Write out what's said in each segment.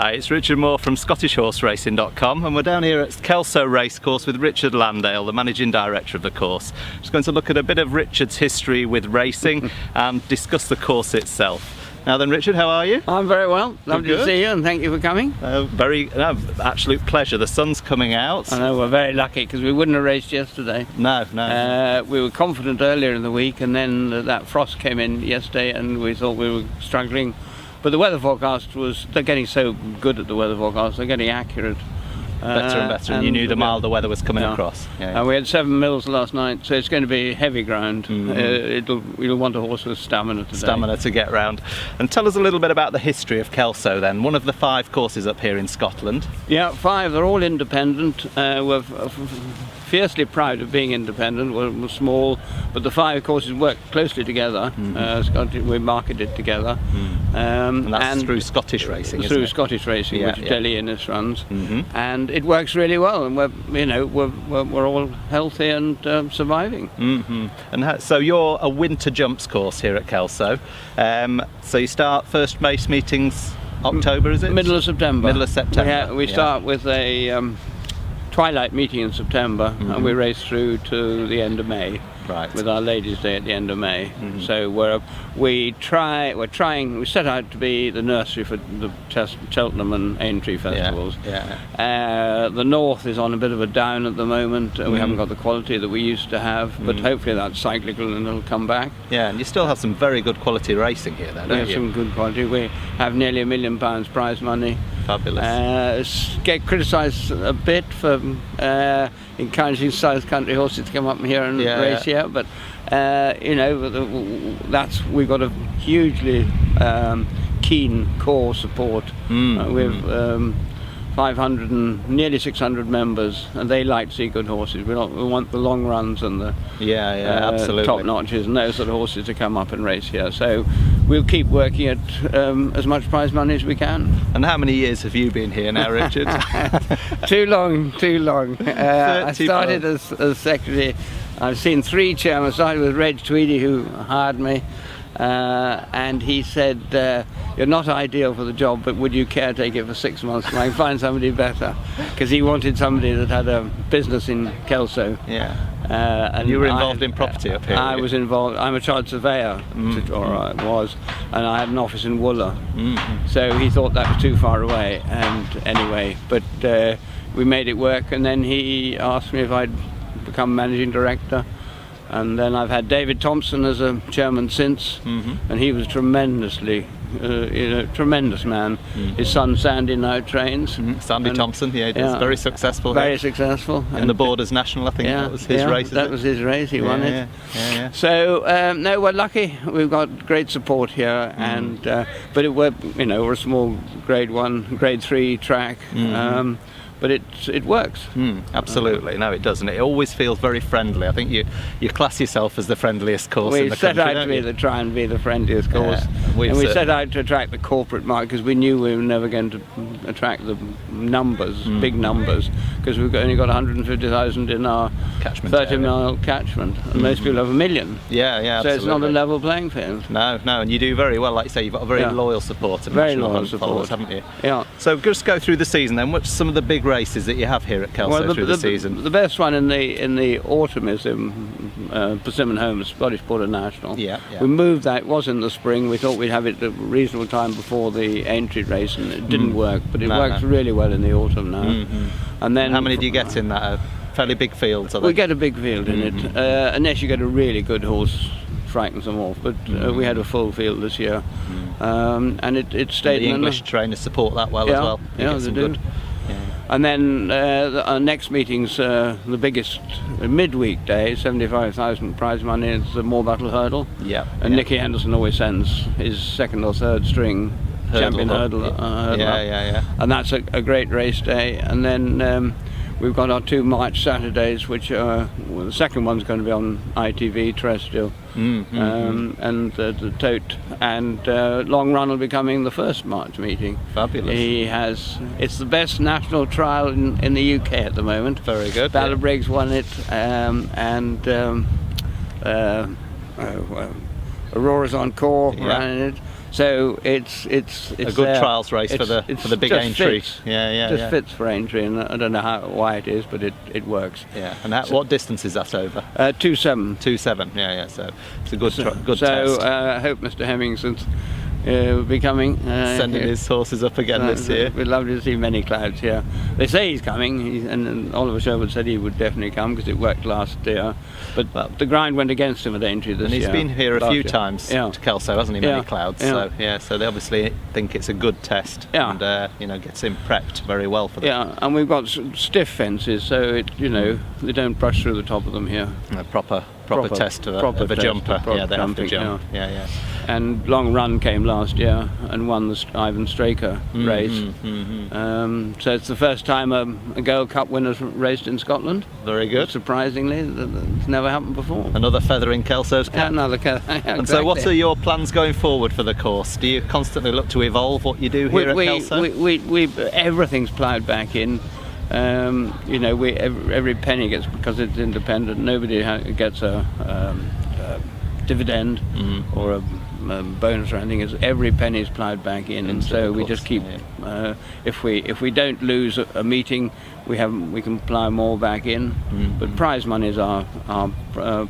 Hi, it's Richard Moore from ScottishHorseRacing.com, and we're down here at Kelso Racecourse with Richard Landale, the Managing Director of the course. Just going to look at a bit of Richard's history with racing and discuss the course itself. Now then, Richard, how are you? I'm very well. Lovely to see you, and thank you for coming. Absolute pleasure. The sun's coming out. I know, we're very lucky because we wouldn't have raced yesterday. No. We were confident earlier in the week, and then that frost came in yesterday, and we thought we were struggling. But the weather forecast they're getting so good at the weather forecast, they're getting accurate. Better and better, and you knew the milder weather was coming across. Yeah. We had 7 mils last night, so it's going to be heavy ground. You'll want a horse with stamina today. Stamina to get round. And tell us a little bit about the history of Kelso then, one of the 5 courses up here in Scotland. Yeah, 5, they're all independent. We're fiercely proud of being independent. We're small, but the 5 courses work closely together. We market it together. And that's through Scottish Racing, isn't it? Through Scottish Racing, which Delhi Innes runs. And it works really well, and we're all healthy and surviving. And so you're a winter jumps course here at Kelso. So you start first race meetings October, is it? Middle of September. Middle of September. We start with a twilight meeting in September, and we race through to the end of May. Right. With our Ladies' Day at the end of May. So we set out to be the nursery for the Cheltenham and Aintree festivals. The north is on a bit of a down at the moment. We haven't got the quality that we used to have, but hopefully that's cyclical and it'll come back. Yeah, and you still have some very good quality racing here then, don't you? We have some good quality. We have nearly £1 million prize money. Fabulous. Get criticised a bit for encouraging South Country horses to come up here and race here, but we've got a hugely keen core support. We've 500 and nearly 600 members, and they like to see good horses. We want the long runs and the absolutely top notches and those sort of horses to come up and race here. So we'll keep working at as much prize money as we can. And how many years have you been here now, Richard? Too long. I started as secretary. I've seen 3 chairmen. I started with Reg Tweedy, who hired me. And he said, you're not ideal for the job, but would you care to take it for 6 months and I can find somebody better? Because he wanted somebody that had a business in Kelso. And you were involved in property up here? I was involved. I'm a chartered surveyor, or I was, and I had an office in Wooler. So he thought that was too far away, and anyway, but we made it work, and then he asked me if I'd become managing director. And then I've had David Thompson as a chairman since, and he was tremendously, tremendous man. His son Sandy now trains. Sandy Thompson, he's very successful. Very successful. In the Borders National, I think that was his race. That was his race. He won it. So no, we're lucky. We've got great support here, and but we're a small Grade 1, Grade 3 track. But it works. Absolutely, no, it doesn't. It always feels very friendly. I think you class yourself as the friendliest course in the country. We set out to try and be the friendliest course, and we set out to attract the corporate market because we knew we were never going to attract the numbers, big numbers, because we've only got 150,000 in our catchment 30-mile catchment, and most people have 1 million. So absolutely. It's not a level playing field. No, and you do very well. Like you say, you've got a very loyal support, very loyal support, haven't you? So just go through the season then. What's some of the big races that you have here at Kelso through the season? The best one in the autumn is Persimmon Homes, Scottish Border National. We moved that. It was in the spring. We thought we'd have it at a reasonable time before the Aintree race, and it didn't work, but it works really well in the autumn now. And then how many do you get in that? Fairly big fields, are they? We get a big field in it, unless you get a really good horse, frightens them off. But we had a full field this year, and it stayed. The English trainers support that well as well. They do. And then our next meeting's the biggest midweek day, 75,000 prize money. It's the Moor Battle Hurdle. And Nicky Henderson always sends his 2nd or 3rd string champion hurdler. And that's a great race day. And then we've got our 2 March Saturdays, which the second one's going to be on ITV terrestrial, and the tote and long run will be coming the 1st March meeting. Fabulous. It's the best national trial in the UK at the moment. Very good. Ballabriggs won it, Aurora's Encore ran in it. So it's a good trials race for the big Aintree. Fits. Just fits for Aintree, and I don't know why it is, but it works. Yeah. And what distance is that over? 2.7. 2.7. Yeah. So it's a good test. So I hope Mr. Hemmingson will be coming. Sending his horses up again this year. We'd love to see many clouds here. They say he's coming, and Oliver Sherwood said he would definitely come because it worked last year. But the grind went against him at Aintree this year. And he's been here a few times to Kelso, hasn't he? Many clouds. Yeah. So they obviously think it's a good test. Yeah. And gets him prepped very well for that. Yeah, and we've got stiff fences, so they don't brush through the top of them here. A proper test of a jumper. They have to jump. Yeah. And Long Run came last year and won the Ivan Straker race. So it's the first time a Gold Cup winner's raced in Scotland. Very good. Surprisingly, it's never happened before. Another feather in Kelso's cap. Another feather. And so, what are your plans going forward for the course? Do you constantly look to evolve what you do here at Kelso? Everything's ploughed back in. Every penny gets, because it's independent. Nobody gets a dividend or a bonus or anything. Every penny is ploughed back in, and so we just keep. If we don't lose a meeting, we can plough more back in. But prize money is our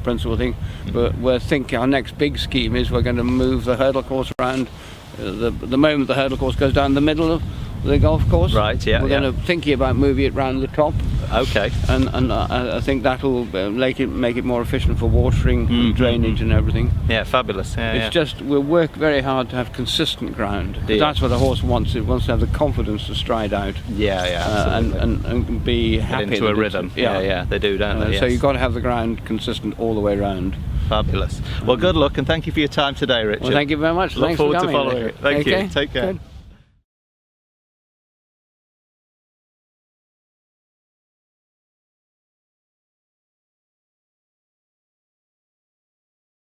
principal thing. But we're thinking our next big scheme is we're going to move the hurdle course around. The moment the hurdle course goes down the middle of the golf course, right? Yeah. We're going to thinking about moving it round the top. Okay. And I think that'll make it more efficient for watering, and drainage, and everything. Yeah, fabulous. It's just we'll work very hard to have consistent ground. That's what the horse wants. It wants to have the confidence to stride out. And be happy. Get into a rhythm. Yeah, they do, don't they? Yes. So you've got to have the ground consistent all the way round. Fabulous. Well, good luck, and thank you for your time today, Richard. Well, thank you very much. Look Thanks forward for coming. to following it. Thank you. Take care. Good.